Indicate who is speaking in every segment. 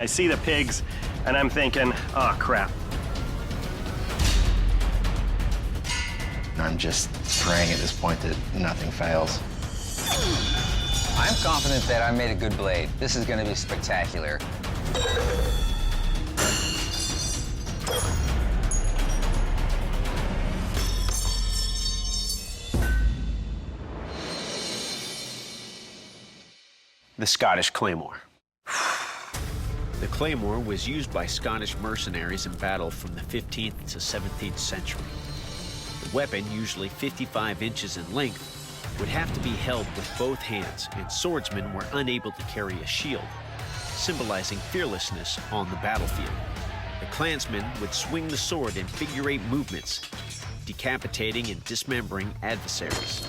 Speaker 1: I see the pigs, and I'm thinking, oh, crap.
Speaker 2: I'm just praying at this point that nothing fails.
Speaker 3: I'm confident that I made a good blade. This is going to be spectacular.
Speaker 4: The Scottish Claymore. The Claymore was used by Scottish mercenaries in battle from the 15th to 17th century. The weapon, usually 55 inches in length, would have to be held with both hands, and swordsmen were unable to carry a shield, symbolizing fearlessness on the battlefield. The clansmen would swing the sword in figure-8 movements, decapitating and dismembering adversaries.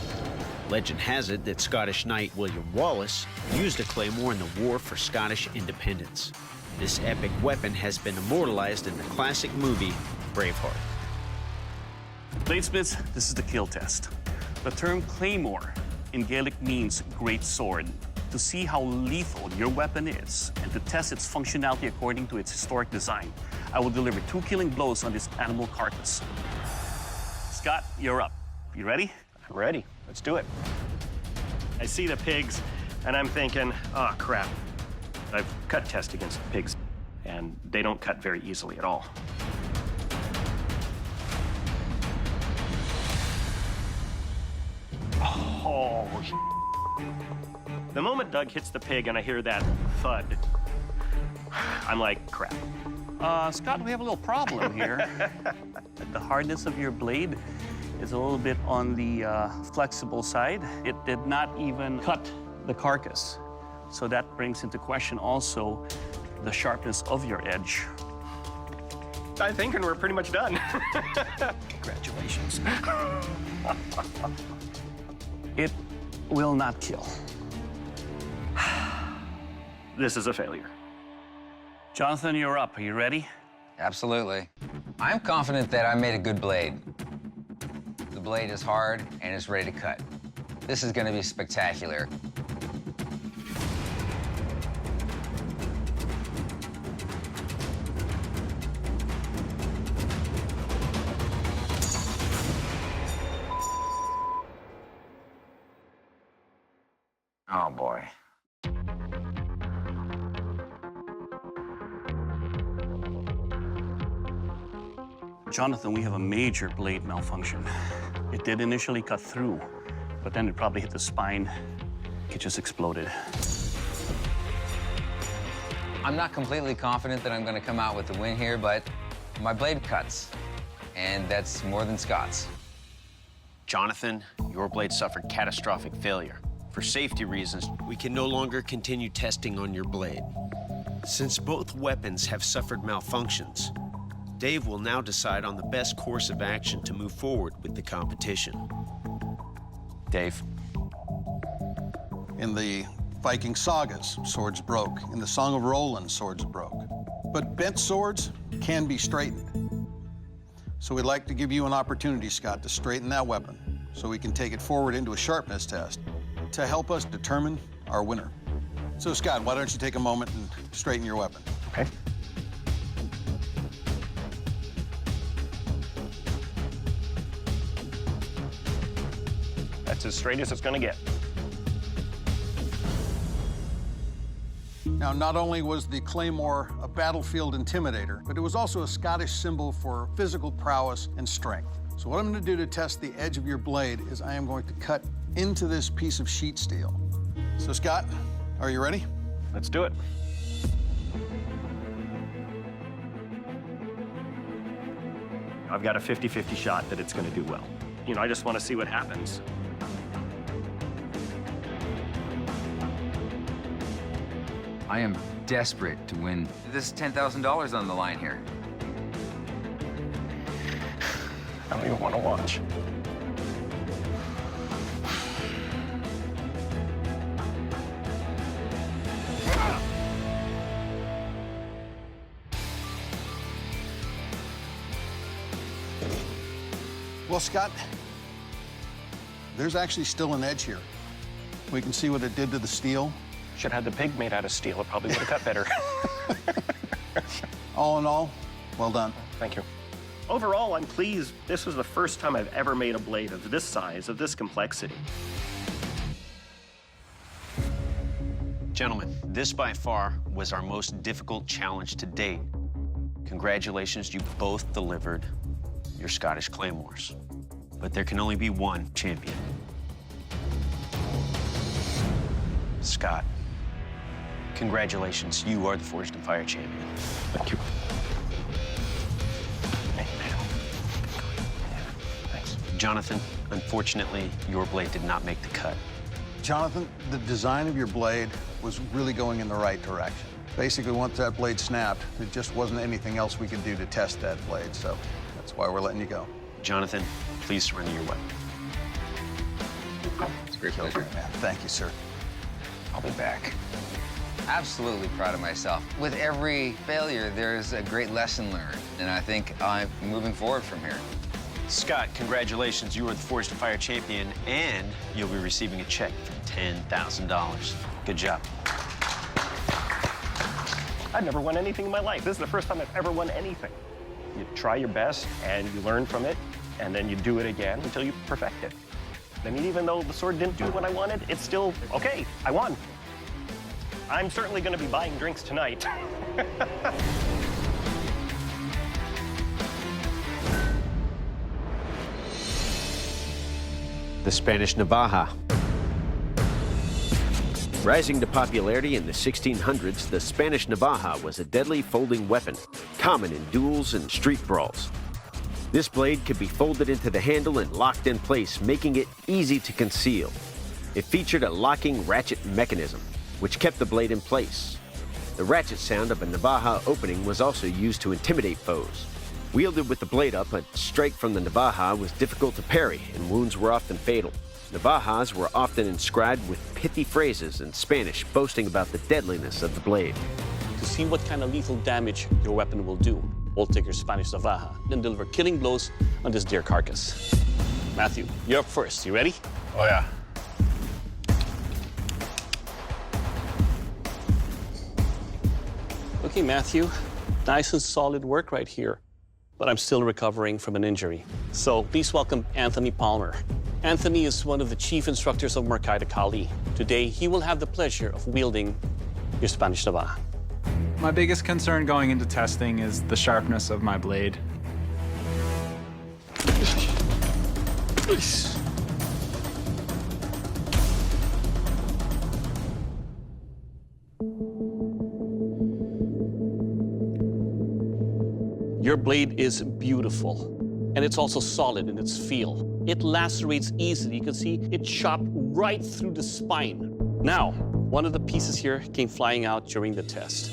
Speaker 4: Legend has it that Scottish knight William Wallace used a claymore in the War for Scottish independence. This epic weapon has been immortalized in the classic movie Braveheart.
Speaker 5: Bladesmiths, this is the kill test. The term claymore in Gaelic means great sword. To see how lethal your weapon is and to test its functionality according to its historic design, I will deliver 2 killing blows on this animal carcass. Scott, you're up. You ready?
Speaker 1: I'm ready. Let's do it. I see the pigs, and I'm thinking, oh, crap. I've cut test against the pigs, and they don't cut very easily at all. Oh, the moment Doug hits the pig and I hear that thud, I'm like, crap.
Speaker 5: Scott, we have a little problem here. The hardness of your blade is a little bit on the flexible side. It did not even cut the carcass. So that brings into question also the sharpness of your edge.
Speaker 1: I'm thinking we're pretty much done.
Speaker 5: Congratulations. It will not kill.
Speaker 1: This is a failure.
Speaker 5: Jonathan, you're up. Are you ready?
Speaker 3: Absolutely. I'm confident that I made a good blade. The blade is hard and it's ready to cut. This is going to be spectacular.
Speaker 2: Oh, boy.
Speaker 5: Jonathan, we have a major blade malfunction. It did initially cut through, but then it probably hit the spine. It just exploded.
Speaker 3: I'm not completely confident that I'm going to come out with the win here, but my blade cuts, and that's more than Scott's.
Speaker 4: Jonathan, your blade suffered catastrophic failure. For safety reasons, we can no longer continue testing on your blade. Since both weapons have suffered malfunctions, Dave will now decide on the best course of action to move forward with the competition. Dave.
Speaker 6: In the Viking sagas, swords broke. In the Song of Roland, swords broke. But bent swords can be straightened. So we'd like to give you an opportunity, Scott, to straighten that weapon so we can take it forward into a sharpness test to help us determine our winner. So, Scott, why don't you take a moment and straighten your weapon?
Speaker 1: Okay. That's as straight as it's gonna get.
Speaker 6: Now, not only was the Claymore a battlefield intimidator, but it was also a Scottish symbol for physical prowess and strength. So what I'm gonna do to test the edge of your blade is I am going to cut into this piece of sheet steel. So, Scott, are you ready?
Speaker 1: Let's do it. I've got a 50-50 shot that it's gonna do well. You know, I just wanna see what happens.
Speaker 3: I am desperate to win. This is $10,000 on the line here.
Speaker 1: I don't even wanna watch.
Speaker 6: Well, Scott, there's actually still an edge here. We can see what it did to the steel.
Speaker 1: Should have had the pig made out of steel. It probably would have cut better.
Speaker 6: All in all, well done.
Speaker 1: Thank you. Overall, I'm pleased. This was the first time I've ever made a blade of this size, of this complexity.
Speaker 4: Gentlemen, this by far was our most difficult challenge to date. Congratulations, you both delivered your Scottish Claymores. But there can only be one champion. Scott, congratulations, you are the Forged in Fire champion.
Speaker 1: Thank you. Thanks.
Speaker 4: Jonathan, unfortunately, your blade did not make the cut.
Speaker 6: Jonathan, the design of your blade was really going in the right direction. Basically, once that blade snapped, there just wasn't anything else we could do to test that blade, so that's why we're letting you go.
Speaker 4: Jonathan, please surrender your weapon.
Speaker 3: It's a great pleasure.
Speaker 6: Thank you, sir.
Speaker 3: I'll be back. Absolutely proud of myself. With every failure, there's a great lesson learned, and I think I'm moving forward from here.
Speaker 4: Scott, congratulations. You are the Forged in Fire champion, and you'll be receiving a check for $10,000. Good job.
Speaker 1: I've never won anything in my life. This is the first time I've ever won anything. You try your best, and you learn from it, and then you do it again until you perfect it. I mean, even though the sword didn't do what I wanted, it's still, okay, I won. I'm certainly going to be buying drinks tonight.
Speaker 4: The Spanish Navaja. Rising to popularity in the 1600s, the Spanish Navaja was a deadly folding weapon, common in duels and street brawls. This blade could be folded into the handle and locked in place, making it easy to conceal. It featured a locking ratchet mechanism, which kept the blade in place. The ratchet sound of a Navaja opening was also used to intimidate foes. Wielded with the blade up, a strike from the Navaja was difficult to parry, and wounds were often fatal. Navajas were often inscribed with pithy phrases in Spanish, boasting about the deadliness of the blade.
Speaker 5: To see what kind of lethal damage your weapon will do, we'll take your Spanish Navaja and deliver killing blows on this deer carcass. Matthew, you're up first. You ready?
Speaker 2: Oh, yeah.
Speaker 5: Okay, Matthew, nice and solid work right here. But I'm still recovering from an injury. So please welcome Anthony Palmer. Anthony is one of the chief instructors of Muay Thai. Today, he will have the pleasure of wielding your Spanish Navaja.
Speaker 7: My biggest concern going into testing is the sharpness of my blade.
Speaker 5: Your blade is beautiful, and it's also solid in its feel. It lacerates easily. You can see it chopped right through the spine. Now, one of the pieces here came flying out during the test.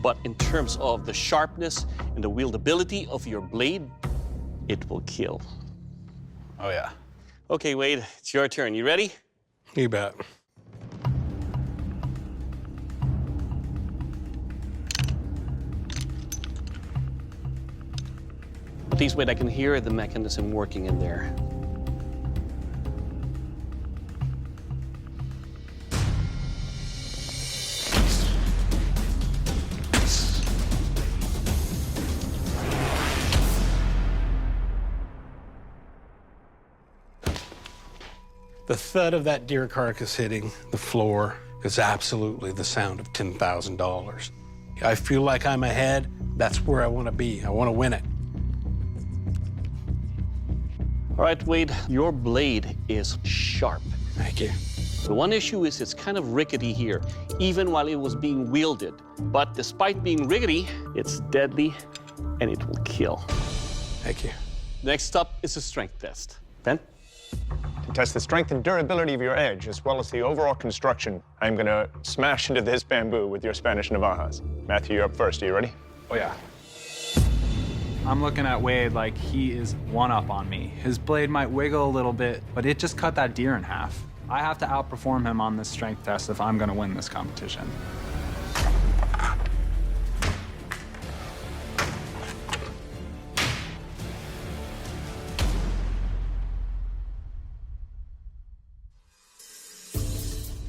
Speaker 5: But in terms of the sharpness and the wieldability of your blade, it will kill.
Speaker 2: Oh, yeah.
Speaker 5: Okay, Wade, it's your turn. You ready?
Speaker 8: You bet.
Speaker 5: Please wait, I can hear the mechanism working in there.
Speaker 8: The thud of that deer carcass hitting the floor is absolutely the sound of $10,000. I feel like I'm ahead. That's where I want to be. I want to win it.
Speaker 5: All right, Wade, your blade is sharp.
Speaker 8: Thank you.
Speaker 5: The one issue is it's kind of rickety here, even while it was being wielded. But despite being rickety, it's deadly and it will kill.
Speaker 8: Thank you.
Speaker 5: Next up is a strength test. Ben?
Speaker 9: To test the strength and durability of your edge, as well as the overall construction, I'm gonna smash into this bamboo with your Spanish Navajas. Matthew, you're up first. Are you ready?
Speaker 2: Oh, yeah.
Speaker 7: I'm looking at Wade like he is one up on me. His blade might wiggle a little bit, but it just cut that deer in half. I have to outperform him on this strength test if I'm gonna win this competition.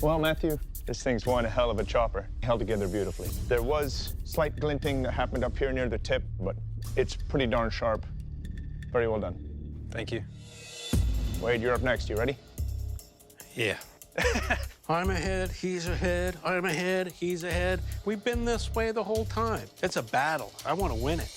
Speaker 9: Well, Matthew, this thing's one hell of a chopper. Held together beautifully. There was slight glinting that happened up here near the tip, but it's pretty darn sharp. Very well done.
Speaker 2: Thank you.
Speaker 9: Wade, you're up next. You ready?
Speaker 8: Yeah. I'm ahead, he's ahead, I'm ahead, he's ahead. We've been this way the whole time. It's a battle. I want to win it.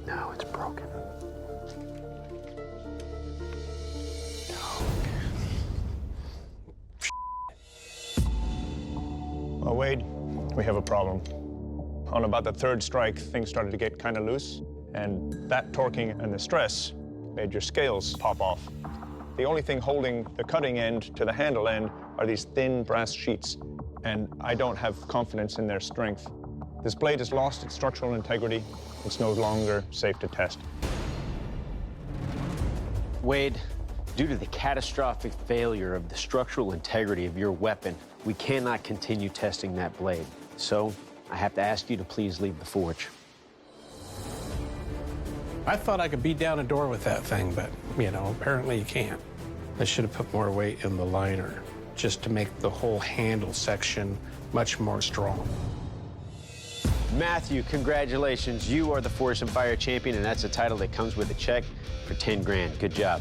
Speaker 4: No, it's broken.
Speaker 9: Well, Wade, we have a problem. On about the third strike, things started to get kind of loose, and that torquing and the stress made your scales pop off. The only thing holding the cutting end to the handle end are these thin brass sheets, and I don't have confidence in their strength. This blade has lost its structural integrity. It's no longer safe to test.
Speaker 4: Wade, due to the catastrophic failure of the structural integrity of your weapon, we cannot continue testing that blade. So I have to ask you to please leave the forge.
Speaker 8: I thought I could beat down a door with that thing, but, you know, apparently you can't. I should have put more weight in the liner just to make the whole handle section much more strong.
Speaker 4: Matthew, congratulations. You are the Forge and Fire champion, and that's a title that comes with a check for 10 grand. Good job.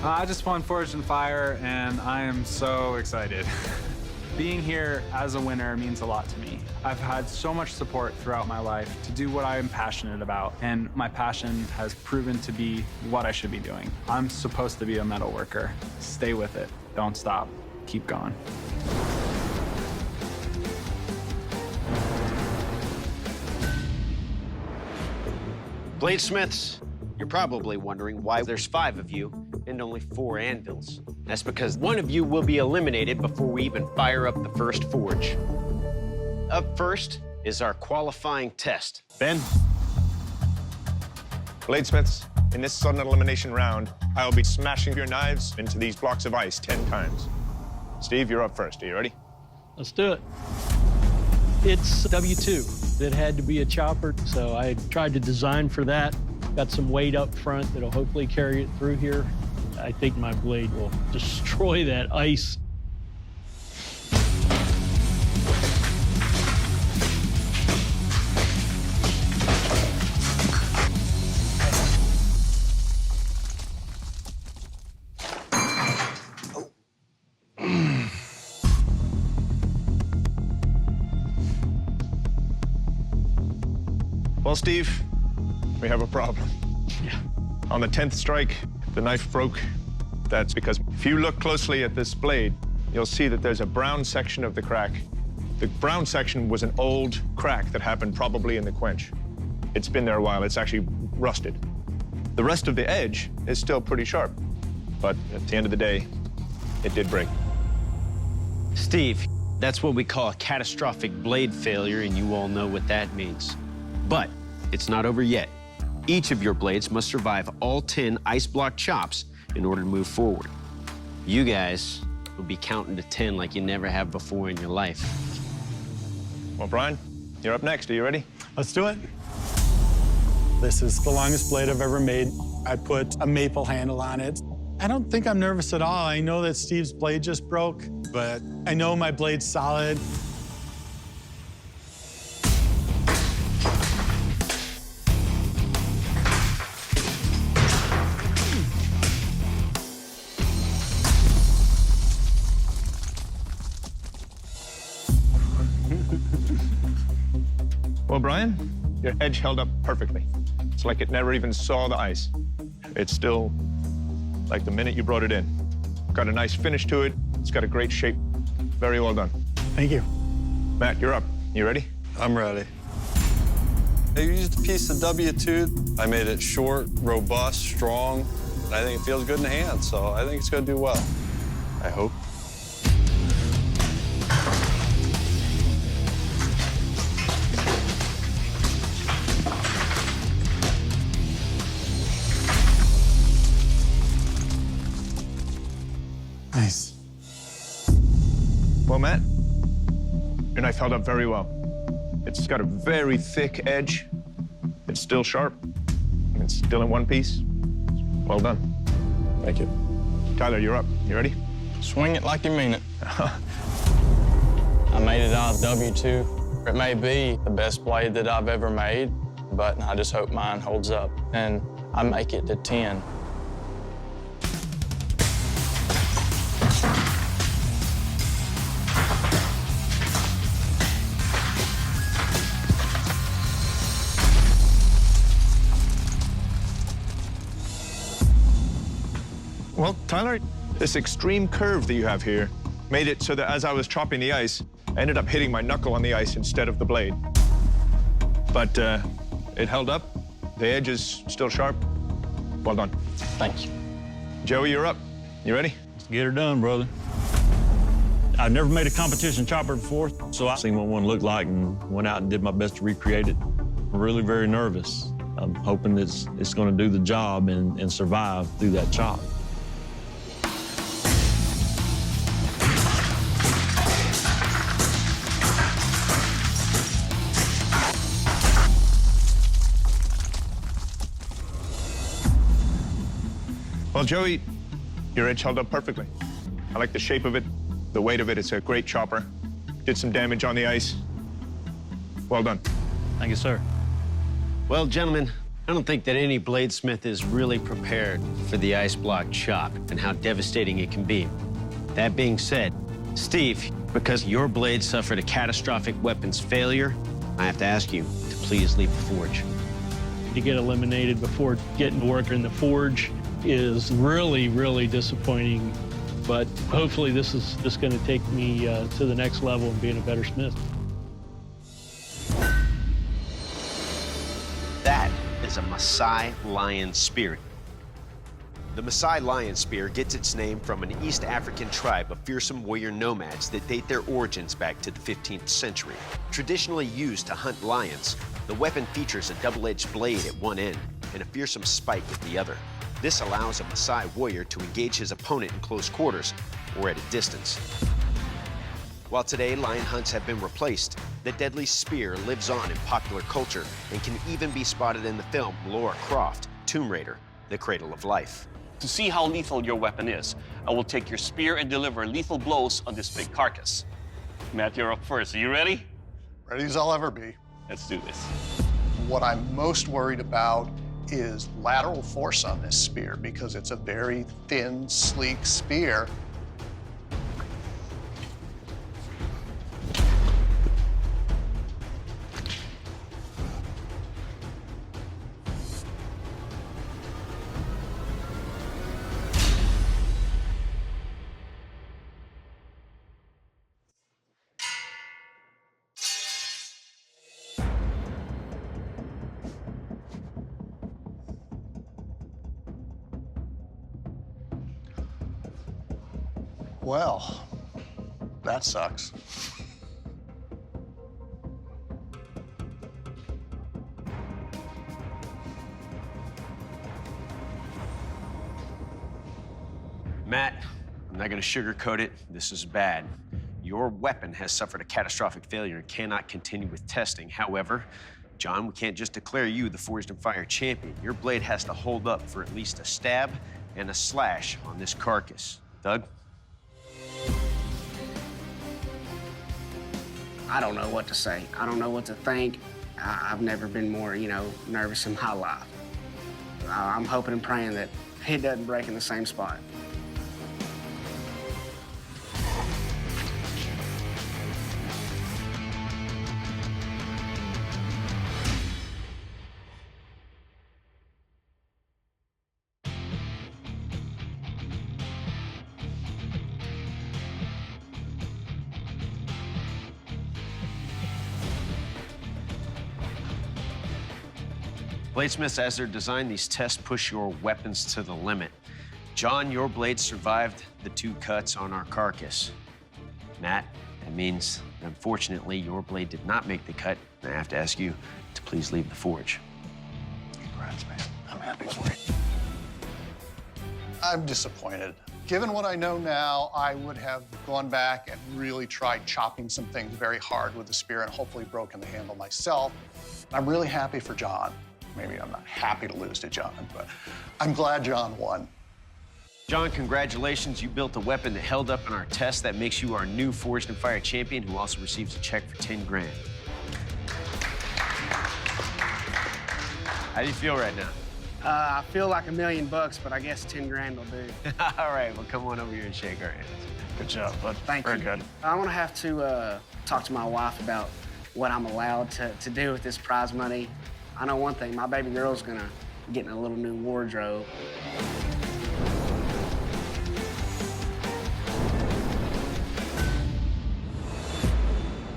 Speaker 7: I just won Forged and Fire, and I am so excited. Being here as a winner means a lot to me. I've had so much support throughout my life to do what I am passionate about, and my passion has proven to be what I should be doing. I'm supposed to be a metal worker. Stay with it. Don't stop. Keep going.
Speaker 4: Bladesmiths, you're probably wondering why there's 5 of you and only 4 anvils. That's because one of you will be eliminated before we even fire up the first forge. Up first is our qualifying test.
Speaker 9: Ben? Bladesmiths, in this sudden elimination round, I'll be smashing your knives into these blocks of ice 10 times. Steve, you're up first. Are you ready?
Speaker 10: Let's do it. It's W2. It had to be a chopper, so I tried to design for that. Got some weight up front that'll hopefully carry it through here. I think my blade will destroy that ice.
Speaker 9: Well, Steve, we have a problem.
Speaker 10: Yeah.
Speaker 9: On the 10th strike, the knife broke. That's because if you look closely at this blade, you'll see that there's a brown section of the crack. The brown section was an old crack that happened probably in the quench. It's been there a while. It's actually rusted. The rest of the edge is still pretty sharp, but at the end of the day, it did break.
Speaker 4: Steve, that's what we call a catastrophic blade failure, and you all know what that means. But it's not over yet. Each of your blades must survive all 10 ice block chops in order to move forward. You guys will be counting to 10 like you never have before in your life.
Speaker 9: Well, Brian, you're up next. Are you ready?
Speaker 2: Let's do it. This is the longest blade I've ever made. I put a maple handle on it. I don't think I'm nervous at all. I know that Steve's blade just broke, but I know my blade's solid.
Speaker 9: Well, Brian, your edge held up perfectly. It's like it never even saw the ice. It's still like the minute you brought it in. Got a nice finish to it. It's got a great shape. Very well done.
Speaker 2: Thank you.
Speaker 9: Matt, you're up. You ready?
Speaker 11: I'm ready. I used a piece of W2. I made it short, robust, strong, and I think it feels good in the hand, so I think it's gonna do well. I hope.
Speaker 2: Nice.
Speaker 9: Well, Matt, your knife held up very well. It's got a very thick edge. It's still sharp. It's still in one piece. Well done.
Speaker 11: Thank you.
Speaker 9: Tyler, you're up. You ready?
Speaker 11: Swing it like you mean it. I made it out of W2. It may be the best blade that I've ever made, but I just hope mine holds up and I make it to 10.
Speaker 9: Well, Tyler, this extreme curve that you have here made it so that as I was chopping the ice, I ended up hitting my knuckle on the ice instead of the blade. But it held up. The edge is still sharp. Well done.
Speaker 11: Thank you.
Speaker 9: Joey, you're up. You ready?
Speaker 12: Let's get her done, brother. I've never made a competition chopper before, so I seen what one looked like and went out and did my best to recreate it. I'm really very nervous. I'm hoping it's going to do the job and survive through that chop.
Speaker 9: Well, Joey, your edge held up perfectly. I like the shape of it, the weight of it. It's a great chopper. Did some damage on the ice. Well done.
Speaker 12: Thank you, sir.
Speaker 4: Well, gentlemen, I don't think that any bladesmith is really prepared for the ice block chop and how devastating it can be. That being said, Steve, because your blade suffered a catastrophic weapons failure, I have to ask you to please leave the forge.
Speaker 10: To get eliminated before getting to work in the forge is really, really disappointing. But hopefully this is just going to take me to the next level and being a better smith.
Speaker 4: That is a Maasai lion spear. The Maasai lion spear gets its name from an East African tribe of fearsome warrior nomads that date their origins back to the 15th century. Traditionally used to hunt lions, the weapon features a double-edged blade at one end and a fearsome spike at the other. This allows a Maasai warrior to engage his opponent in close quarters or at a distance. While today lion hunts have been replaced, the deadly spear lives on in popular culture and can even be spotted in the film Lara Croft, Tomb Raider, The Cradle of Life.
Speaker 5: To see how lethal your weapon is, I will take your spear and deliver lethal blows on this big carcass. Matt, you're up first. Are you ready?
Speaker 13: Ready as I'll ever be.
Speaker 5: Let's do this.
Speaker 13: What I'm most worried about is lateral force on this spear because it's a very thin, sleek spear. Well, that sucks.
Speaker 4: Matt, I'm not going to sugarcoat it. This is bad. Your weapon has suffered a catastrophic failure and cannot continue with testing. However, John, we can't just declare you the Forged in Fire champion. Your blade has to hold up for at least a stab and a slash on this carcass. Doug?
Speaker 14: I don't know what to say. I don't know what to think. I've never been more, nervous in my life. I'm hoping and praying that it doesn't break in the same spot.
Speaker 4: Bladesmiths, as they're designed, these tests push your weapons to the limit. John, your blade survived the 2 cuts on our carcass. Matt, that means, unfortunately, your blade did not make the cut. I have to ask you to please leave the forge.
Speaker 13: Congrats, man. I'm happy for you. I'm disappointed. Given what I know now, I would have gone back and really tried chopping some things very hard with the spear and hopefully broken the handle myself. I'm really happy for John. Maybe I'm not happy to lose to John, but I'm glad John won.
Speaker 4: John, congratulations. You built a weapon that held up in our test. That makes you our new Forged and Fire champion, who also receives a check for 10 grand. How do you feel right now?
Speaker 14: I feel like $1 million, but I guess 10 grand will do.
Speaker 4: All right, well, come on over here and shake our hands.
Speaker 5: Good job, bud.
Speaker 14: Thank you.
Speaker 5: Very good.
Speaker 14: I'm gonna have to talk to my wife about what I'm allowed to do with this prize money. I know one thing, my baby girl's gonna get in a little new wardrobe.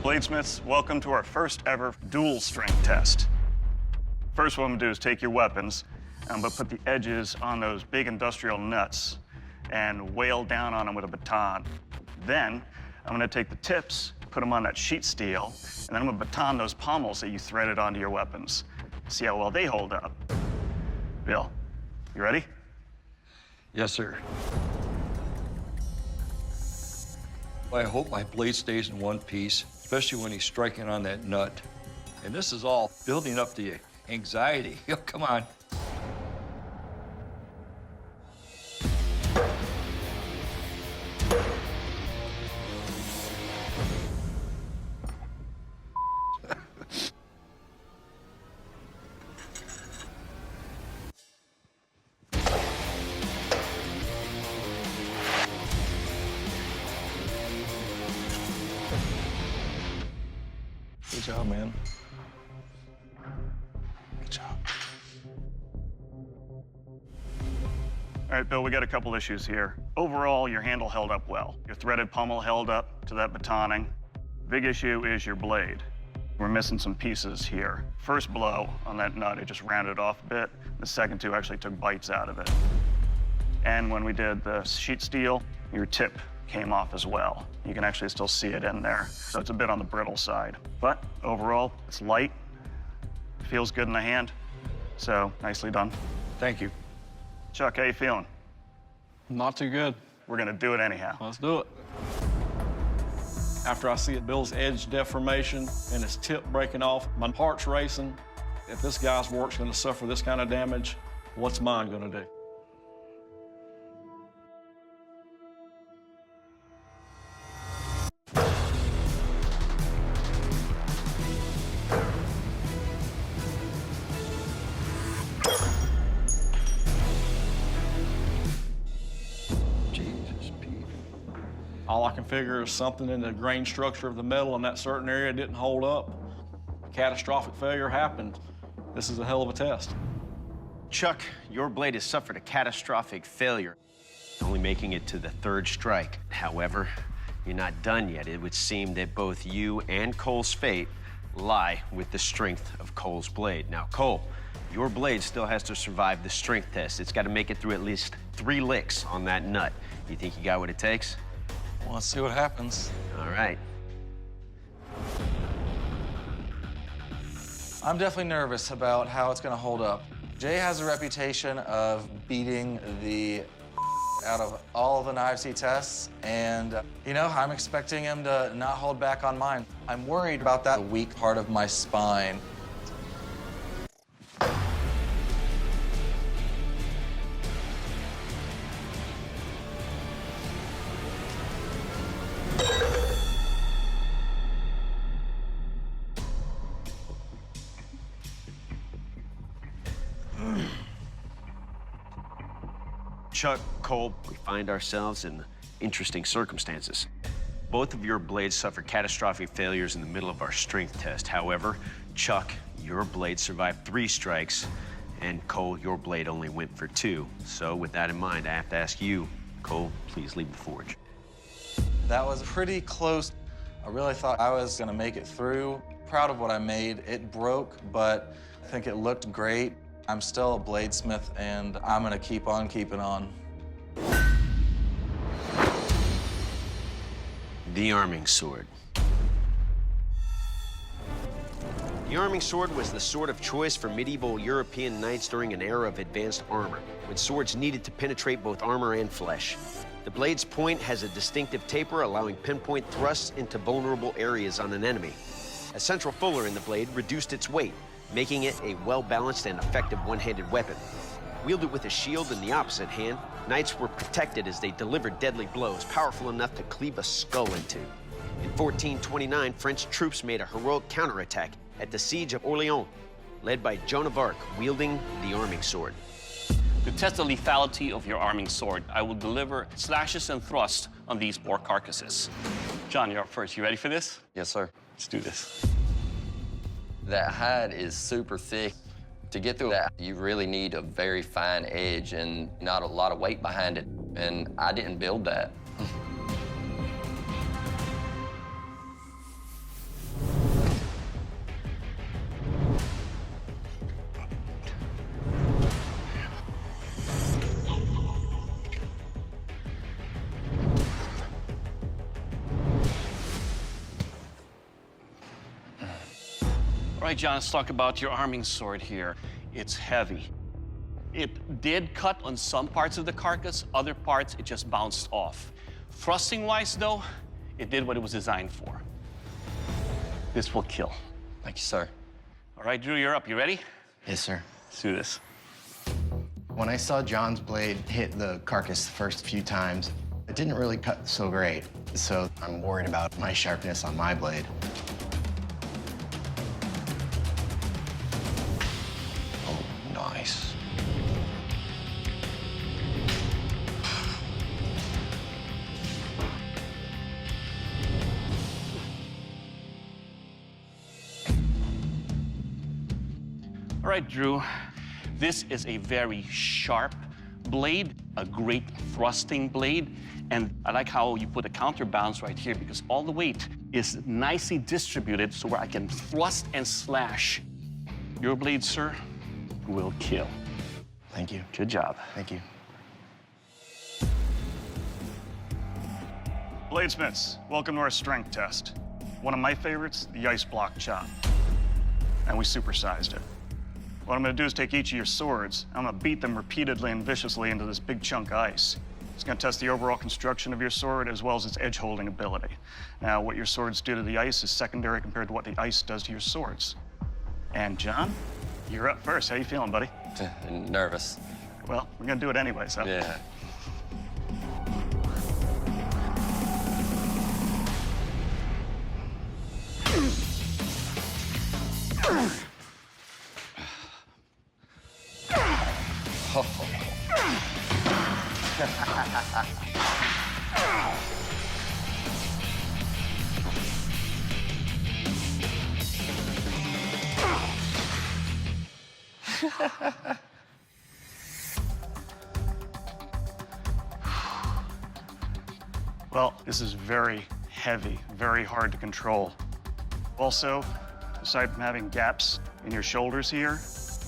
Speaker 5: Bladesmiths, welcome to our first ever dual strength test. First what I'm gonna do is take your weapons, I'm gonna put the edges on those big industrial nuts and wail down on them with a baton. Then I'm gonna take the tips, put them on that sheet steel, and then I'm gonna baton those pommels that you threaded onto your weapons. See how well they hold up. Bill, you ready?
Speaker 15: Yes, sir. I hope my blade stays in one piece, especially when he's striking on that nut. And this is all building up the anxiety. Come on. Good job, man. Good job.
Speaker 5: All right, Bill, we got a couple issues here. Overall, your handle held up well. Your threaded pommel held up to that batoning. Big issue is your blade. We're missing some pieces here. First blow on that nut, it just rounded off a bit. The second two actually took bites out of it. And when we did the sheet steel, your tip came off as well. You can actually still see it in there. So it's a bit on the brittle side. But overall, it's light, feels good in the hand. So nicely done.
Speaker 15: Thank you.
Speaker 5: Chuck, how you feeling?
Speaker 11: Not too good.
Speaker 5: We're gonna do it anyhow.
Speaker 11: Let's do it. After I see Bill's edge deformation and his tip breaking off, my heart's racing. If this guy's work's gonna suffer this kind of damage, what's mine gonna do? All I can figure is something in the grain structure of the metal in that certain area didn't hold up. Catastrophic failure happened. This is a hell of a test.
Speaker 4: Chuck, your blade has suffered a catastrophic failure, only making it to the third strike. However, you're not done yet. It would seem that both you and Cole's fate lie with the strength of Cole's blade. Now, Cole, your blade still has to survive the strength test. It's got to make it through at least 3 licks on that nut. You think you got what it takes?
Speaker 11: Well, let's see what happens.
Speaker 4: All right.
Speaker 16: I'm definitely nervous about how it's gonna hold up. Jay has a reputation of beating the out of all of the knives he tests, and you know, I'm expecting him to not hold back on mine. I'm worried about that weak part of my spine.
Speaker 4: Chuck, Cole, we find ourselves in interesting circumstances. Both of your blades suffered catastrophic failures in the middle of our strength test. However, Chuck, your blade survived 3 strikes, and Cole, your blade only went for 2. So with that in mind, I have to ask you, Cole, please leave the forge.
Speaker 16: That was pretty close. I really thought I was gonna make it through. Proud of what I made. It broke, but I think it looked great. I'm still a bladesmith, and I'm gonna keep on keeping on.
Speaker 4: The arming sword. The arming sword was the sword of choice for medieval European knights during an era of advanced armor, when swords needed to penetrate both armor and flesh. The blade's point has a distinctive taper, allowing pinpoint thrusts into vulnerable areas on an enemy. A central fuller in the blade reduced its weight, making it a well-balanced and effective one-handed weapon. Wielded with a shield in the opposite hand, knights were protected as they delivered deadly blows, powerful enough to cleave a skull in two. In 1429, French troops made a heroic counterattack at the Siege of Orleans, led by Joan of Arc, wielding the arming sword.
Speaker 5: To test the lethality of your arming sword, I will deliver slashes and thrusts on these boar carcasses. John, you're up first. You ready for this?
Speaker 17: Yes, sir.
Speaker 5: Let's do this.
Speaker 17: That hide is super thick. To get through that, you really need a very fine edge and not a lot of weight behind it. And I didn't build that.
Speaker 5: All right, John, let's talk about your arming sword here. It's heavy. It did cut on some parts of the carcass, other parts it just bounced off. Thrusting-wise, though, it did what it was designed for. This will kill.
Speaker 17: Thank you, sir.
Speaker 5: All right, Drew, you're up. You ready?
Speaker 18: Yes, sir.
Speaker 5: Let's do this.
Speaker 18: When I saw John's blade hit the carcass the first few times, it didn't really cut so great. So I'm worried about my sharpness on my blade.
Speaker 17: Nice.
Speaker 5: All right, Drew. This is a very sharp blade, a great thrusting blade. And I like how you put a counterbalance right here because all the weight is nicely distributed so where I can thrust and slash. Your blade, sir, will kill.
Speaker 18: Thank you.
Speaker 5: Good job.
Speaker 18: Thank you.
Speaker 19: Bladesmiths, welcome to our strength test. One of my favorites, the ice block chop. And we supersized it. What I'm gonna do is take each of your swords, I'm gonna beat them repeatedly and viciously into this big chunk of ice. It's gonna test the overall construction of your sword as well as its edge holding ability. Now, what your swords do to the ice is secondary compared to what the ice does to your swords. And John, you're up first. How you feeling, buddy?
Speaker 17: Nervous.
Speaker 19: Well, we're gonna do it anyway, so.
Speaker 17: Yeah.
Speaker 19: Well, this is very heavy, very hard to control. Also, aside from having gaps in your shoulders here,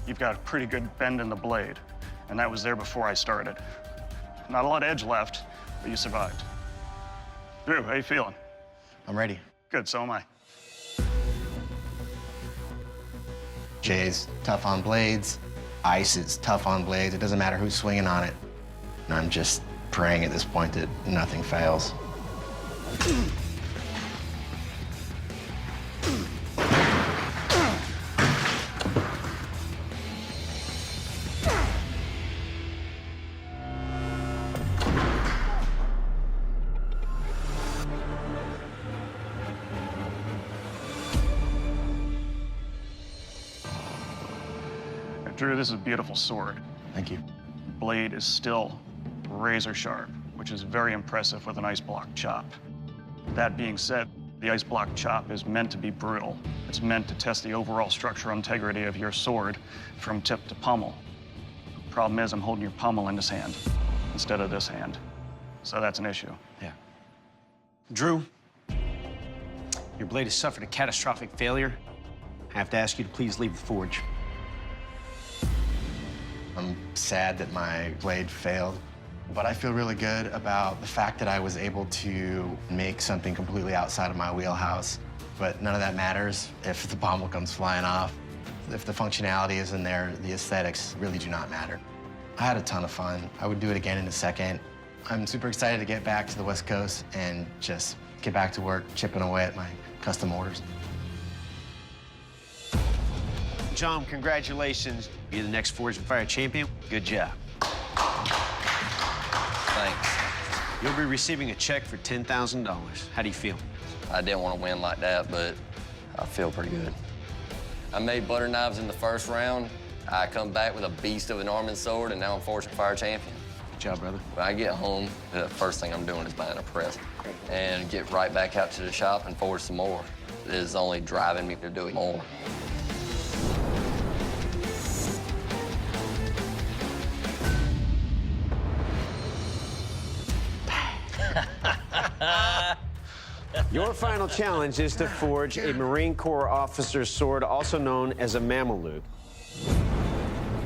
Speaker 19: you've got a pretty good bend in the blade, and that was there before I started. Not a lot of edge left, but you survived. Drew, how you feeling?
Speaker 18: I'm ready.
Speaker 19: Good, so am I.
Speaker 18: Jay's tough on blades. Ice is tough on blades. It doesn't matter who's swinging on it. And I'm just praying at this point that nothing fails.
Speaker 19: Drew, this is a beautiful sword.
Speaker 18: Thank you.
Speaker 19: Blade is still razor sharp, which is very impressive with an ice block chop. That being said, the ice block chop is meant to be brutal. It's meant to test the overall structural integrity of your sword from tip to pommel. Problem is, I'm holding your pommel in this hand instead of this hand. So that's an issue.
Speaker 4: Yeah. Drew, your blade has suffered a catastrophic failure. I have to ask you to please leave the forge.
Speaker 18: I'm sad that my blade failed, but I feel really good about the fact that I was able to make something completely outside of my wheelhouse. But none of that matters if the pommel comes flying off. If the functionality isn't there, the aesthetics really do not matter. I had a ton of fun. I would do it again in a second. I'm super excited to get back to the West Coast and just get back to work, chipping away at my custom orders.
Speaker 4: John, congratulations. You're the next Forge and Fire champion. Good job.
Speaker 3: Thanks.
Speaker 4: You'll be receiving a check for $10,000. How do you feel?
Speaker 17: I didn't want to win like that, but I feel pretty good. I made butter knives in the first round. I come back with a beast of an Norman sword, and now I'm Forge and Fire champion.
Speaker 4: Good job, brother.
Speaker 17: When I get home, the first thing I'm doing is buying a press and get right back out to the shop and forge some more. It is only driving me to do it more.
Speaker 4: Your final challenge is to forge a Marine Corps officer's sword, also known as a Mameluke.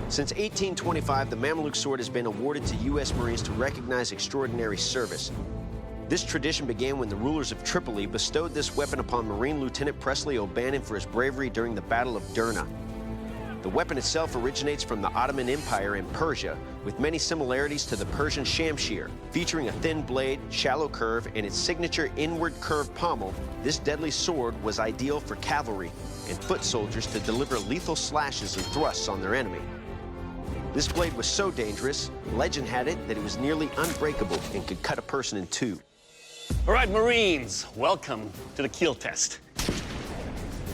Speaker 4: Since 1825, the Mameluke sword has been awarded to U.S. Marines to recognize extraordinary service. This tradition began when the rulers of Tripoli bestowed this weapon upon Marine Lieutenant Presley O'Bannon for his bravery during the Battle of Derna. The weapon itself originates from the Ottoman Empire in Persia, with many similarities to the Persian shamshir. Featuring a thin blade, shallow curve, and its signature inward curved pommel, this deadly sword was ideal for cavalry and foot soldiers to deliver lethal slashes and thrusts on their enemy. This blade was so dangerous, legend had it that it was nearly unbreakable and could cut a person in two.
Speaker 5: All right, Marines, welcome to the keel test.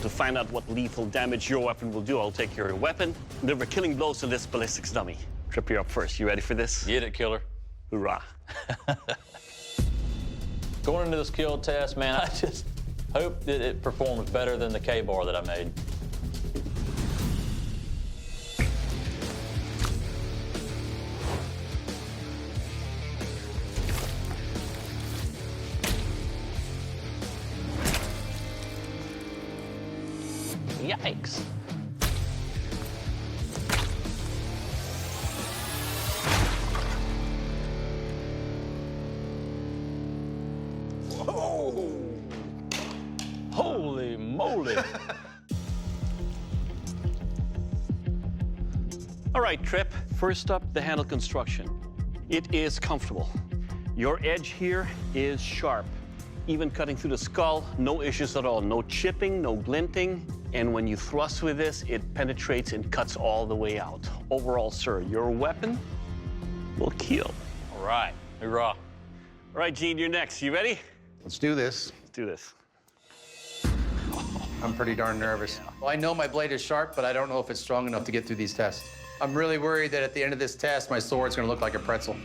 Speaker 5: To find out what lethal damage your weapon will do, I'll take your weapon and deliver killing blows to this ballistics dummy. Trip, you're up first. You ready for this?
Speaker 11: Get it, killer.
Speaker 5: Hoorah.
Speaker 11: Going into this kill test, man, I just hope that it performs better than the K-bar that I made. Yikes. Whoa! Holy moly!
Speaker 5: All right, Trip. First up, the handle construction. It is comfortable. Your edge here is sharp. Even cutting through the skull, no issues at all. No chipping, no glinting. And when you thrust with this, it penetrates and cuts all the way out. Overall, sir, your weapon will kill.
Speaker 11: All right, hoorah.
Speaker 5: All right, Gene, you're next. You ready?
Speaker 6: Let's do this.
Speaker 5: Let's do this.
Speaker 20: I'm pretty darn nervous. Well, I know my blade is sharp, but I don't know if it's strong enough to get through these tests. I'm really worried that at the end of this test, my sword's gonna look like a pretzel.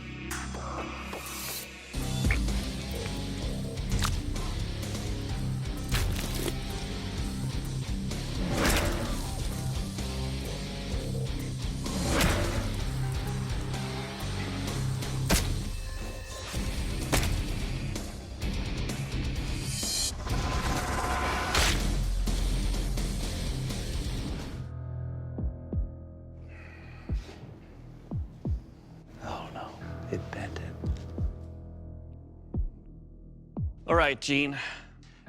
Speaker 5: It bent it. All right, Gene.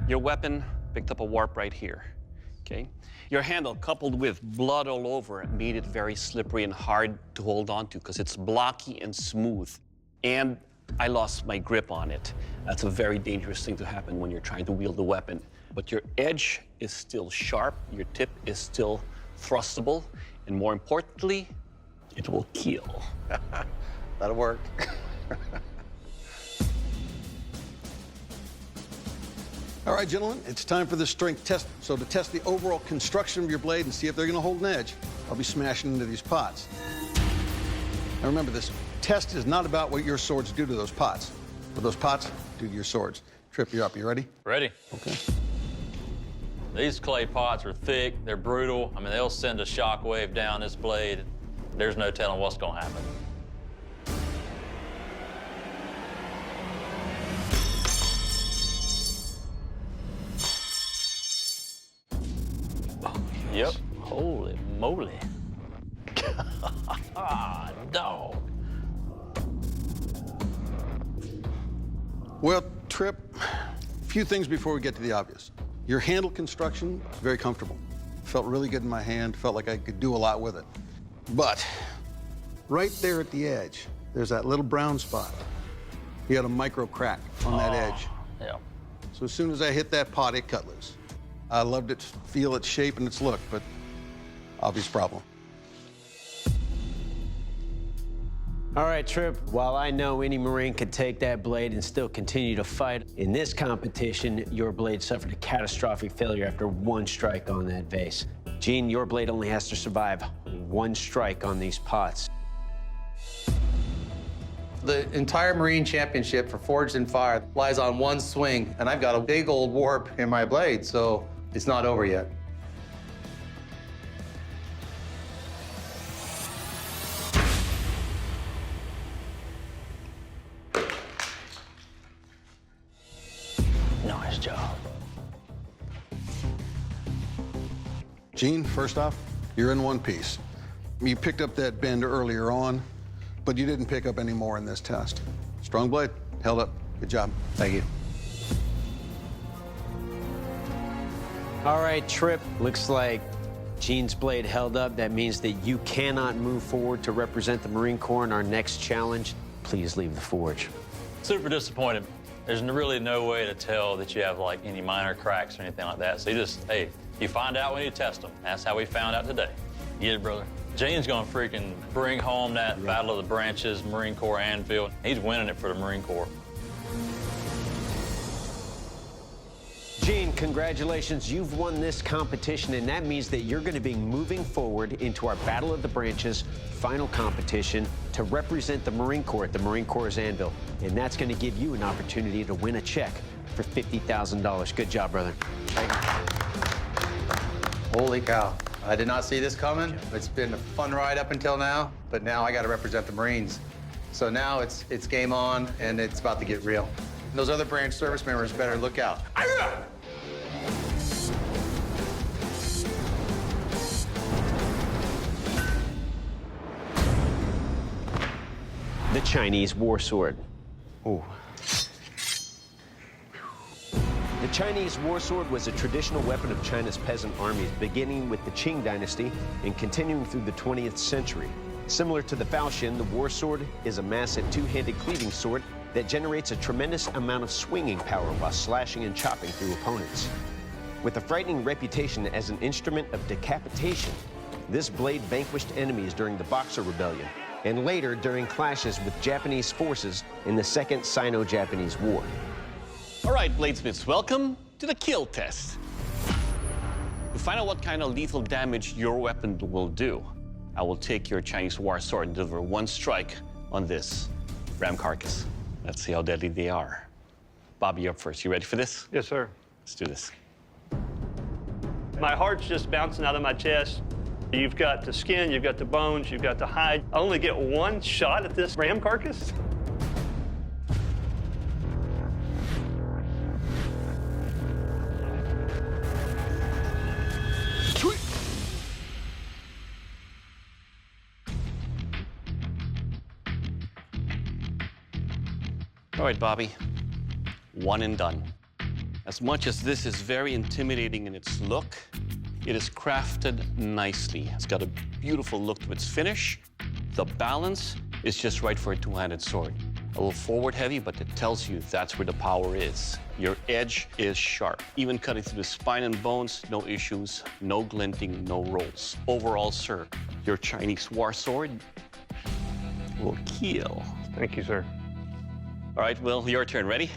Speaker 5: Your weapon picked up a warp right here, okay? Your handle, coupled with blood all over it, made it very slippery and hard to hold on to because it's blocky and smooth. And I lost my grip on it. That's a very dangerous thing to happen when you're trying to wield the weapon. But your edge is still sharp, your tip is still thrustable, and more importantly, it will kill.
Speaker 6: That'll work. All right, gentlemen, it's time for the strength test. So to test the overall construction of your blade and see if they're gonna hold an edge, I'll be smashing into these pots. Now remember, this test is not about what your swords do to those pots, what those pots do to your swords. Trip, you're up. You ready?
Speaker 11: Ready.
Speaker 6: Okay.
Speaker 11: These clay pots are thick, they're brutal. I mean, they'll send a shockwave down this blade. There's no telling what's gonna happen. Yep. Holy moly. Dog.
Speaker 6: Well, Trip, a few things before we get to the obvious. Your handle construction is very comfortable. Felt really good in my hand, felt like I could do a lot with it. But right there at the edge, there's that little brown spot. He had a micro crack on that edge.
Speaker 20: Yeah.
Speaker 6: So as soon as I hit that pot, it cut loose. I loved it, feel its shape and its look, but obvious problem.
Speaker 4: All right, Trip, while I know any Marine could take that blade and still continue to fight, in this competition, your blade suffered a catastrophic failure after one strike on that vase. Gene, your blade only has to survive one strike on these pots.
Speaker 20: The entire Marine Championship for Forged in Fire lies on one swing, and I've got a big old warp in my blade, so it's not over yet.
Speaker 10: Nice job.
Speaker 6: Gene, first off, you're in one piece. You picked up that bend earlier on, but you didn't pick up any more in this test. Strong blade, held up. Good job.
Speaker 20: Thank you.
Speaker 4: All right, Trip, looks like Gene's blade held up. That means that you cannot move forward to represent the Marine Corps in our next challenge. Please leave the forge.
Speaker 21: Super disappointed. There's really no way to tell that you have like any minor cracks or anything like that. So you just, hey, you find out when you test them. That's how we found out today. Get it, brother. Jane's gonna freaking bring home that Battle of the Branches Marine Corps anvil. He's winning it for the Marine Corps.
Speaker 4: Gene, congratulations. You've won this competition, and that means that you're going to be moving forward into our Battle of the Branches final competition to represent the Marine Corps at the Marine Corps Anvil. And that's going to give you an opportunity to win a check for $50,000. Good job, brother.
Speaker 20: Thank you. Holy cow. I did not see this coming. It's been a fun ride up until now, but now I got to represent the Marines. So now it's game on, and it's about to get real. And those other branch service members better look out.
Speaker 4: The Chinese War Sword. Ooh. The Chinese War Sword was a traditional weapon of China's peasant armies, beginning with the Qing dynasty and continuing through the 20th century. Similar to the falchion, the War Sword is a massive two-handed cleaving sword that generates a tremendous amount of swinging power while slashing and chopping through opponents. With a frightening reputation as an instrument of decapitation, this blade vanquished enemies during the Boxer Rebellion and later during clashes with Japanese forces in the Second Sino-Japanese War.
Speaker 22: All right, bladesmiths, welcome to the kill test. To find out what kind of lethal damage your weapon will do, I will take your Chinese War Sword and deliver one strike on this ram carcass. Let's see how deadly they are. Bobby, you're up first. You ready for this?
Speaker 23: Yes, sir.
Speaker 22: Let's do this.
Speaker 23: My heart's just bouncing out of my chest. You've got the skin, you've got the bones, you've got the hide. I only get one shot at this ram carcass?
Speaker 22: All right, Bobby, one and done. As much as this is very intimidating in its look, it is crafted nicely. It's got a beautiful look to its finish. The balance is just right for a two-handed sword. A little forward heavy, but it tells you that's where the power is. Your edge is sharp. Even cutting through the spine and bones, no issues, no glinting, no rolls. Overall, sir, your Chinese War Sword will kill.
Speaker 23: Thank you, sir.
Speaker 22: All right, Will, your turn. Ready?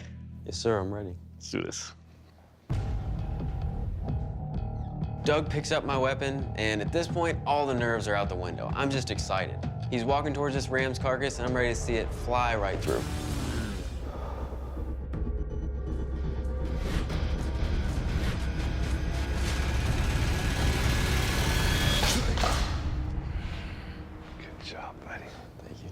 Speaker 24: Yes, sir, I'm ready.
Speaker 22: Let's do this.
Speaker 24: Doug picks up my weapon, and at this point, all the nerves are out the window. I'm just excited. He's walking towards this ram's carcass, and I'm ready to see it fly right through.
Speaker 23: Good job, buddy.
Speaker 24: Thank you.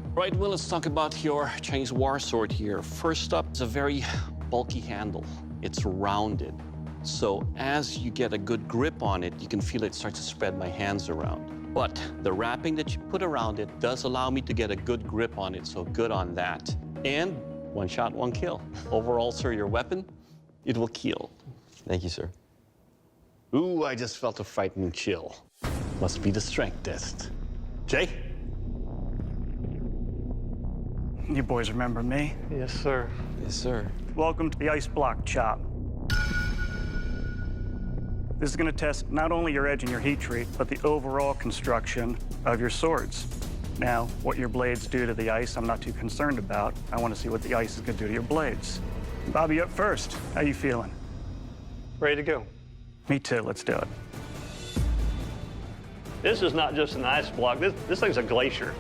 Speaker 22: All right, Will, let's talk about your Chinese War Sword here. First up, it's a very bulky handle. It's rounded. So as you get a good grip on it, you can feel it start to spread my hands around. But the wrapping that you put around it does allow me to get a good grip on it, so good on that. And one shot, one kill. Overall, sir, your weapon, it will kill.
Speaker 24: Thank you, sir.
Speaker 22: Ooh, I just felt a frightening chill. Must be the strength test. Jay?
Speaker 19: You boys remember me?
Speaker 23: Yes, sir.
Speaker 24: Yes, sir.
Speaker 19: Welcome to the ice block chop. This is going to test not only your edge and your heat treat, but the overall construction of your swords. Now, what your blades do to the ice, I'm not too concerned about. I want to see what the ice is going to do to your blades. Bobby, up first. How you feeling?
Speaker 23: Ready to go.
Speaker 19: Me too. Let's do it.
Speaker 23: This is not just an ice block. This thing's a glacier.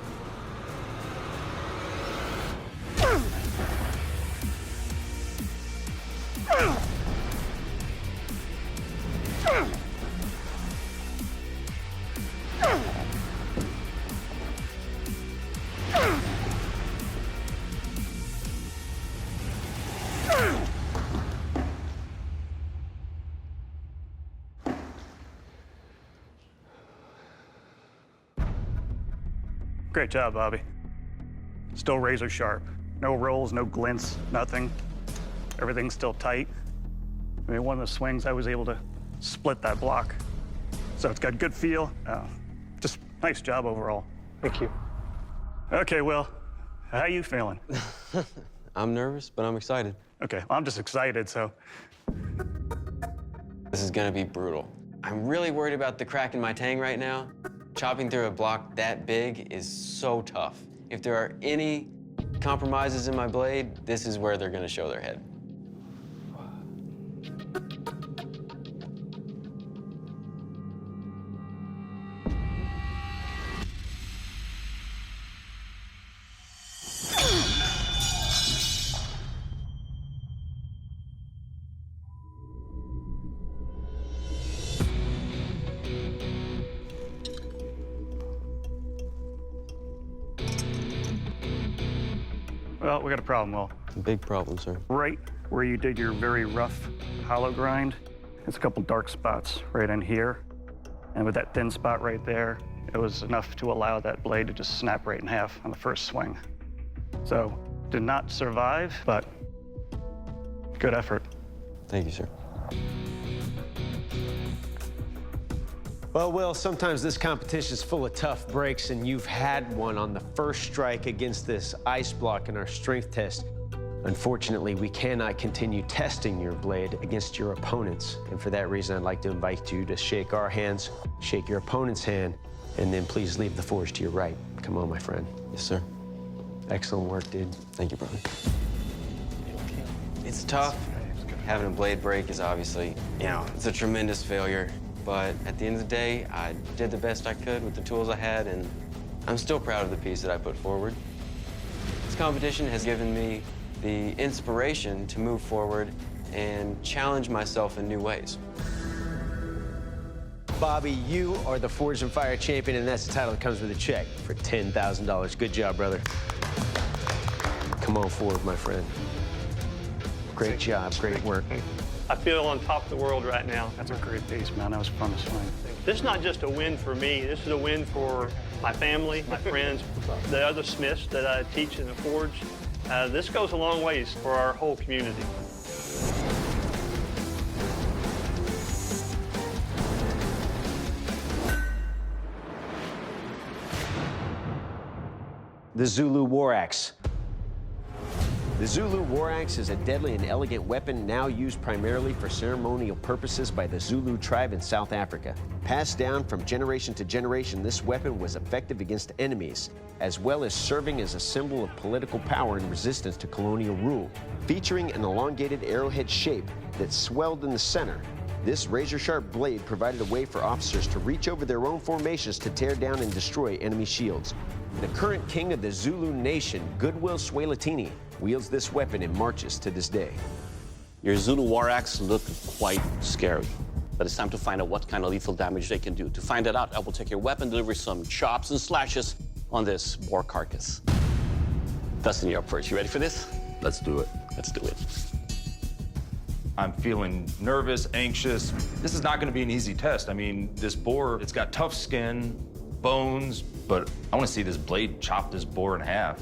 Speaker 19: Great job, Bobby. Still razor sharp. No rolls, no glints, nothing. Everything's still tight. I mean, one of the swings, I was able to split that block. So it's got good feel. Just nice job overall.
Speaker 23: Thank you.
Speaker 19: Okay, Will, how you feeling?
Speaker 24: I'm nervous, but I'm excited.
Speaker 19: Okay, well, I'm just excited, so.
Speaker 24: This is gonna be brutal. I'm really worried about the crack in my tang right now. Chopping through a block that big is so tough. If there are any compromises in my blade, this is where they're gonna show their head.
Speaker 19: Well, we got a problem, Will.
Speaker 24: It's a big problem, sir.
Speaker 19: Right where you did your very rough hollow grind, there's a couple dark spots right in here. And with that thin spot right there, it was enough to allow that blade to just snap right in half on the first swing. So, did not survive, but good effort.
Speaker 24: Thank you, sir.
Speaker 4: Well, Will, sometimes this competition is full of tough breaks, and you've had one on the first strike against this ice block in our strength test. Unfortunately, we cannot continue testing your blade against your opponents. And for that reason, I'd like to invite you to shake our hands, shake your opponent's hand, and then please leave the forge to your right. Come on, my friend.
Speaker 24: Yes, sir.
Speaker 4: Excellent work, dude.
Speaker 24: Thank you, brother. It's tough. Having a blade break is obviously, it's a tremendous failure. But at the end of the day, I did the best I could with the tools I had, and I'm still proud of the piece that I put forward. This competition has given me the inspiration to move forward and challenge myself in new ways.
Speaker 4: Bobby, you are the Forged in Fire champion, and that's the title that comes with a check for $10,000. Good job, brother. Come on forward, my friend. Great job, great work.
Speaker 23: I feel on top of the world right now.
Speaker 19: That's a great piece, man. That was fun to swing.
Speaker 23: This is not just a win for me. This is a win for my family, my friends, the other smiths that I teach in the forge. This goes a long ways for our whole community.
Speaker 4: The Zulu War Axe. The Zulu War Axe is a deadly and elegant weapon now used primarily for ceremonial purposes by the Zulu tribe in South Africa. Passed down from generation to generation, this weapon was effective against enemies, as well as serving as a symbol of political power and resistance to colonial rule. Featuring an elongated arrowhead shape that swelled in the center, this razor-sharp blade provided a way for officers to reach over their own formations to tear down and destroy enemy shields. The current king of the Zulu nation, Goodwill Swelithini, wields this weapon and marches to this day.
Speaker 22: Your Zulu War Axe look quite scary, but it's time to find out what kind of lethal damage they can do. To find that out, I will take your weapon, deliver some chops and slashes on this boar carcass. Dustin, you're up first. You ready for this?
Speaker 1: Let's do it.
Speaker 22: Let's do it.
Speaker 1: I'm feeling nervous, anxious. This is not going to be an easy test. I mean, this boar, it's got tough skin, bones, but I want to see this blade chop this boar in half.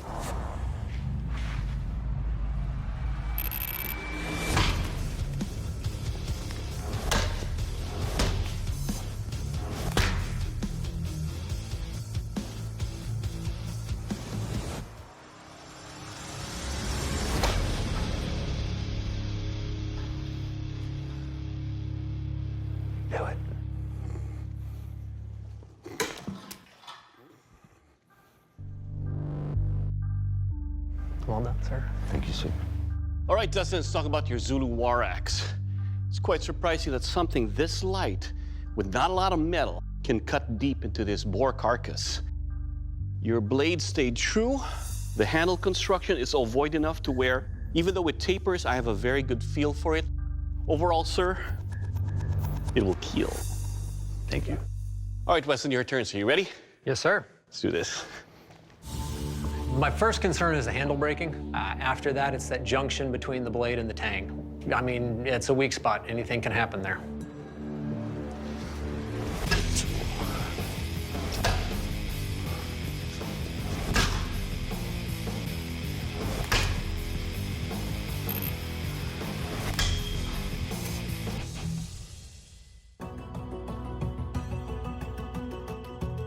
Speaker 2: Well done, sir.
Speaker 1: Thank you, sir.
Speaker 22: All right, Dustin, let's talk about your Zulu War Axe. It's quite surprising that something this light, with not a lot of metal, can cut deep into this boar carcass. Your blade stayed true. The handle construction is ovoid enough to where, even though it tapers, I have a very good feel for it. Overall, sir, it will kill.
Speaker 1: Thank you.
Speaker 22: All right, Weston, your turn. So you ready?
Speaker 2: Yes, sir.
Speaker 22: Let's do this.
Speaker 2: My first concern is the handle breaking. After that, it's that junction between the blade and the tang. I mean, it's a weak spot. Anything can happen there.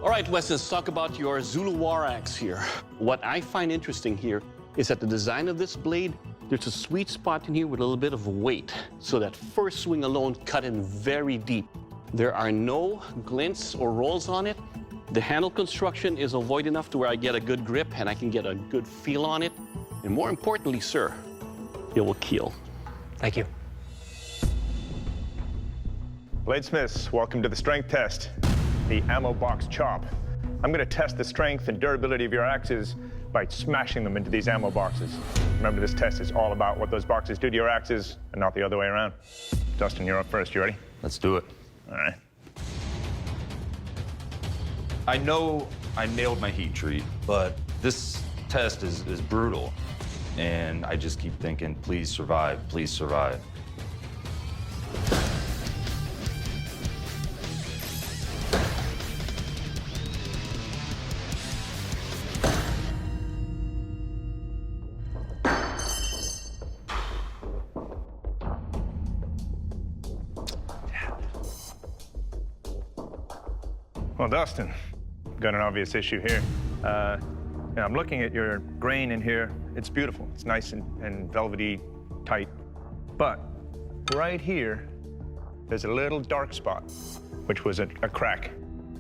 Speaker 22: All right, Wes, let's talk about your Zulu War Axe here. What I find interesting here is that the design of this blade, there's a sweet spot in here with a little bit of weight, so that first swing alone cut in very deep. There are no glints or rolls on it. The handle construction is ovoid enough to where I get a good grip and I can get a good feel on it. And more importantly, sir, it will kill.
Speaker 2: Thank you.
Speaker 7: Bladesmiths, welcome to the strength test, the ammo box chop. I'm going to test the strength and durability of your axes by smashing them into these ammo boxes. Remember, this test is all about what those boxes do to your axes and not the other way around. Dustin, you're up first. You ready?
Speaker 1: Let's do it.
Speaker 7: All right.
Speaker 1: I know I nailed my heat treat, but this test is brutal. And I just keep thinking, please survive, please survive.
Speaker 7: Well, Dustin, got an obvious issue here. I'm looking at your grain in here. It's beautiful. It's nice and velvety, tight. But right here, there's a little dark spot, which was a crack.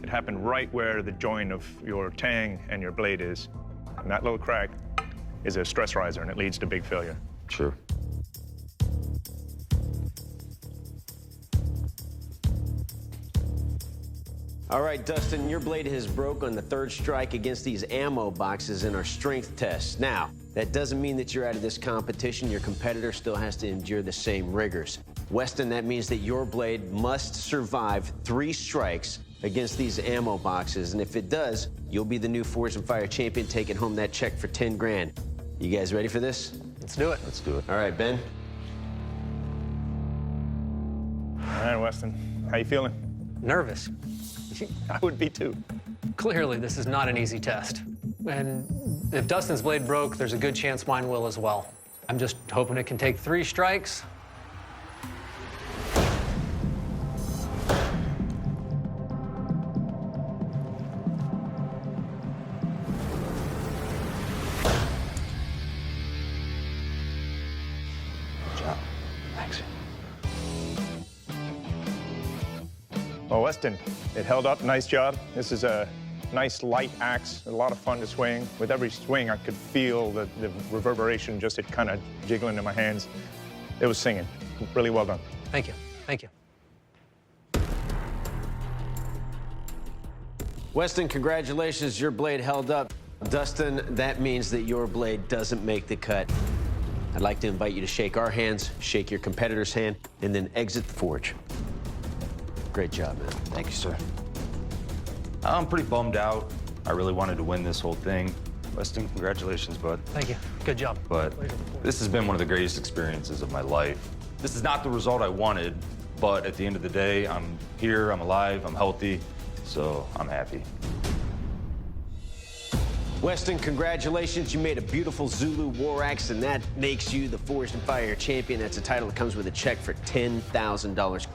Speaker 7: It happened right where the join of your tang and your blade is. And that little crack is a stress riser, and it leads to big failure.
Speaker 1: Sure.
Speaker 4: All right, Dustin, your blade has broke on the third strike against these ammo boxes in our strength test. Now, that doesn't mean that you're out of this competition. Your competitor still has to endure the same rigors. Weston, that means that your blade must survive 3 strikes against these ammo boxes. And if it does, you'll be the new Forged and Fire champion, taking home that check for 10 grand. You guys ready for this?
Speaker 2: Let's do it.
Speaker 1: Let's do it.
Speaker 4: All right, Ben.
Speaker 7: All right, Weston, how you feeling?
Speaker 2: Nervous.
Speaker 7: I would be too.
Speaker 2: Clearly, this is not an easy test. And if Dustin's blade broke, there's a good chance mine will as well. I'm just hoping it can take 3 strikes.
Speaker 7: Good job. Thanks. Well, Weston, it held up. Nice job. This is a nice light axe, a lot of fun to swing. With every swing, I could feel the reverberation, just it kind of jiggling in my hands. It was singing. Really well done.
Speaker 2: Thank you. Thank you.
Speaker 4: Weston, congratulations. Your blade held up. Dustin, that means that your blade doesn't make the cut. I'd like to invite you to shake our hands, shake your competitor's hand, and then exit the forge. Great job, man.
Speaker 1: Thank you, sir. I'm pretty bummed out. I really wanted to win this whole thing. Weston, congratulations, bud.
Speaker 2: Thank you. Good job.
Speaker 1: But this has been one of the greatest experiences of my life. This is not the result I wanted, but at the end of the day, I'm here, I'm alive, I'm healthy, so I'm happy.
Speaker 4: Weston, congratulations. You made a beautiful Zulu War Axe, and that makes you the Forged and Fire champion. That's a title that comes with a check for $10,000.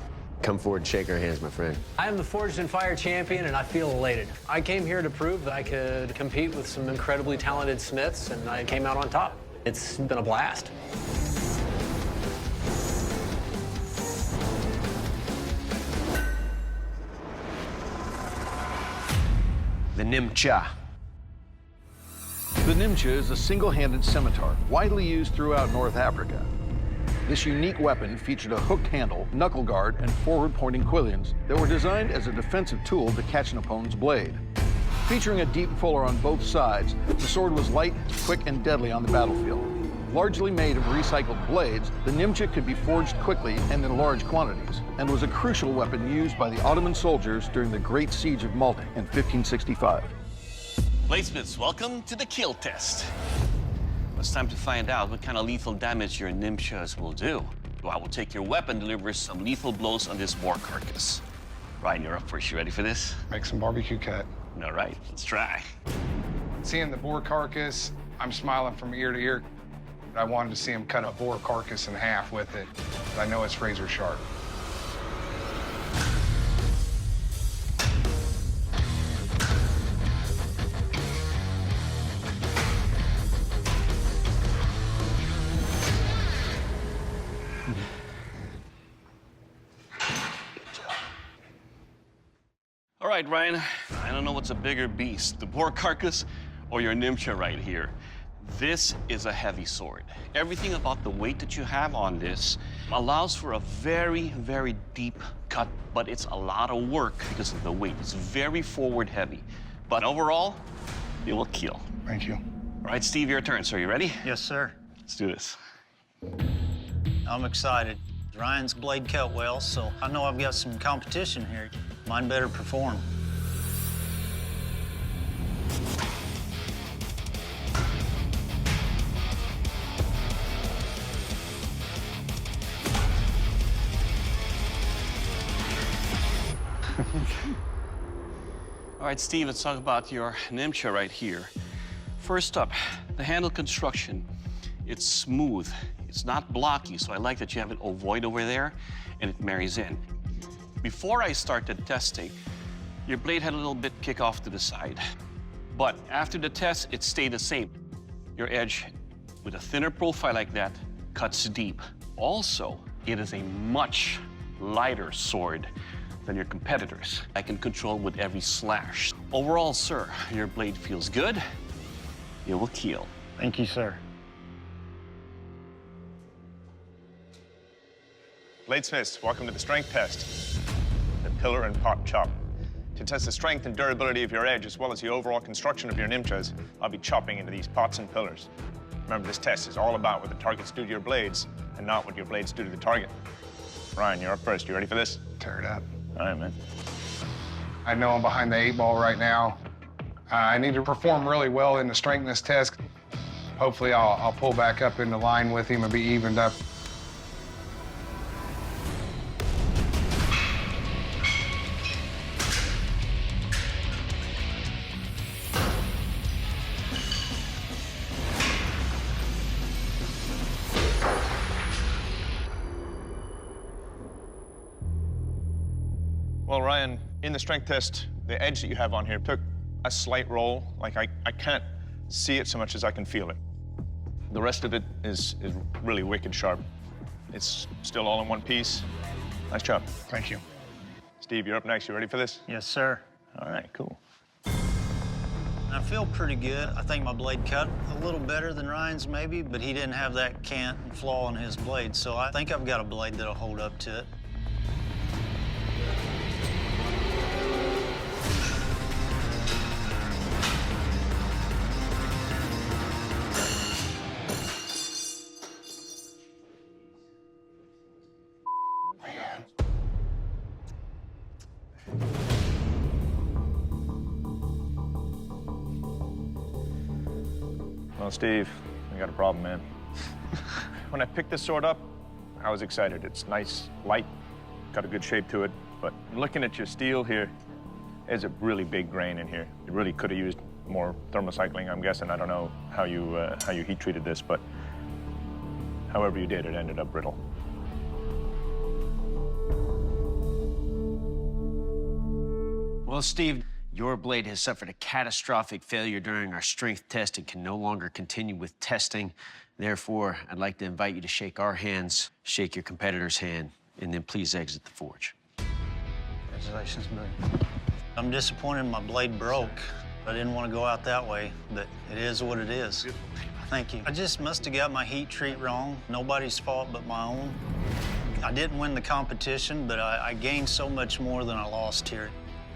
Speaker 4: Come forward and shake our hands, my friend.
Speaker 2: I am the Forged and Fire champion, and I feel elated. I came here to prove that I could compete with some incredibly talented smiths, and I came out on top. It's been a blast.
Speaker 4: The Nimcha.
Speaker 6: The Nimcha is a single-handed scimitar, widely used throughout North Africa. This unique weapon featured a hooked handle, knuckle guard, and forward-pointing quillions that were designed as a defensive tool to catch an opponent's blade. Featuring a deep fuller on both sides, the sword was light, quick, and deadly on the battlefield. Largely made of recycled blades, the Nimcha could be forged quickly and in large quantities, and was a crucial weapon used by the Ottoman soldiers during the Great Siege of Malta in 1565.
Speaker 22: Bladesmiths, welcome to the kill test. It's time to find out what kind of lethal damage your Nimchas will do. Well, I will take your weapon, deliver some lethal blows on this boar carcass. Ryan, you're up first. You ready for this?
Speaker 8: Make some barbecue cut.
Speaker 22: All right, let's try.
Speaker 8: Seeing the boar carcass, I'm smiling from ear to ear. I wanted to see him cut a boar carcass in half with it. But I know it's razor sharp.
Speaker 22: All right, Ryan, I don't know what's a bigger beast, the boar carcass or your Nimcha right here. This is a heavy sword. Everything about the weight that you have on this allows for a very, very deep cut, but it's a lot of work because of the weight. It's very forward heavy, but overall, it will kill.
Speaker 8: Thank you.
Speaker 22: All right, Steve, your turn. So, you ready?
Speaker 9: Yes, sir.
Speaker 22: Let's do this.
Speaker 9: I'm excited. Ryan's blade cut well, so I know I've got some competition here. Mine better perform.
Speaker 22: All right, Steve, let's talk about your Nimcha right here. First up, the handle construction. It's smooth. It's not blocky, so I like that you have an ovoid over there, and it marries in. Before I started testing, your blade had a little bit kick off to the side. But after the test, it stayed the same. Your edge, with a thinner profile like that, cuts deep. Also, it is a much lighter sword than your competitors. I can control with every slash. Overall, sir, your blade feels good. It will kill.
Speaker 9: Thank you, sir.
Speaker 7: Bladesmiths, welcome to the strength test. The pillar and pot chop. To test the strength and durability of your edge, as well as the overall construction of your Nimchas, I'll be chopping into these pots and pillars. Remember, this test is all about what the targets do to your blades, and not what your blades do to the target. Ryan, you're up first. You ready for this?
Speaker 8: Tear it up.
Speaker 7: All right, man.
Speaker 8: I know I'm behind the 8-ball right now. I need to perform really well in the strengthness test. Hopefully, I'll pull back up into line with him and be evened up.
Speaker 7: Well, Ryan, in the strength test, the edge that you have on here took a slight roll. Like, I can't see it so much as I can feel it. The rest of it is really wicked sharp. It's still all in one piece. Nice job.
Speaker 8: Thank you.
Speaker 7: Steve, you're up next. You ready for this?
Speaker 9: Yes, sir.
Speaker 7: All right, cool.
Speaker 9: I feel pretty good. I think my blade cut a little better than Ryan's maybe, but he didn't have that cant and flaw in his blade, so I think I've got a blade that'll hold up to it.
Speaker 7: Well, Steve, we got a problem, man. When I picked this sword up, I was excited. It's nice, light, got a good shape to it. But looking at your steel here, there's a really big grain in here. You really could have used more thermocycling, I'm guessing. I don't know how you heat treated this, but however you did, it ended up brittle.
Speaker 4: Well, Steve, your blade has suffered a catastrophic failure during our strength test and can no longer continue with testing. Therefore, I'd like to invite you to shake our hands, shake your competitor's hand, and then please exit the forge.
Speaker 9: Congratulations, buddy. I'm disappointed my blade broke. I didn't want to go out that way, but it is what it is. Thank you. I just must have got my heat treat wrong. Nobody's fault but my own. I didn't win the competition, but I gained so much more than I lost here.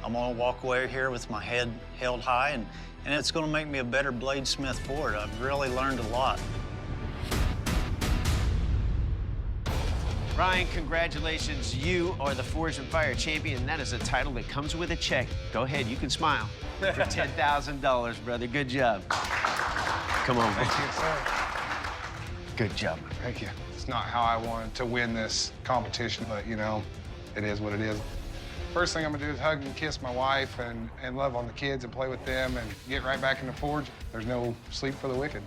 Speaker 9: I'm gonna walk away here with my head held high, and it's gonna make me a better bladesmith for it. I've really learned a lot.
Speaker 4: Ryan, congratulations. You are the Forge and Fire champion. That is a title that comes with a check. Go ahead, you can smile. For $10,000, brother. Good job. Come on,
Speaker 8: Thank you, sir.
Speaker 4: Good job.
Speaker 8: Thank you. It's not how I wanted to win this competition, but, you know, it is what it is. First thing I'm gonna do is hug and kiss my wife and love on the kids and play with them and get right back in the forge. There's no sleep for the wicked.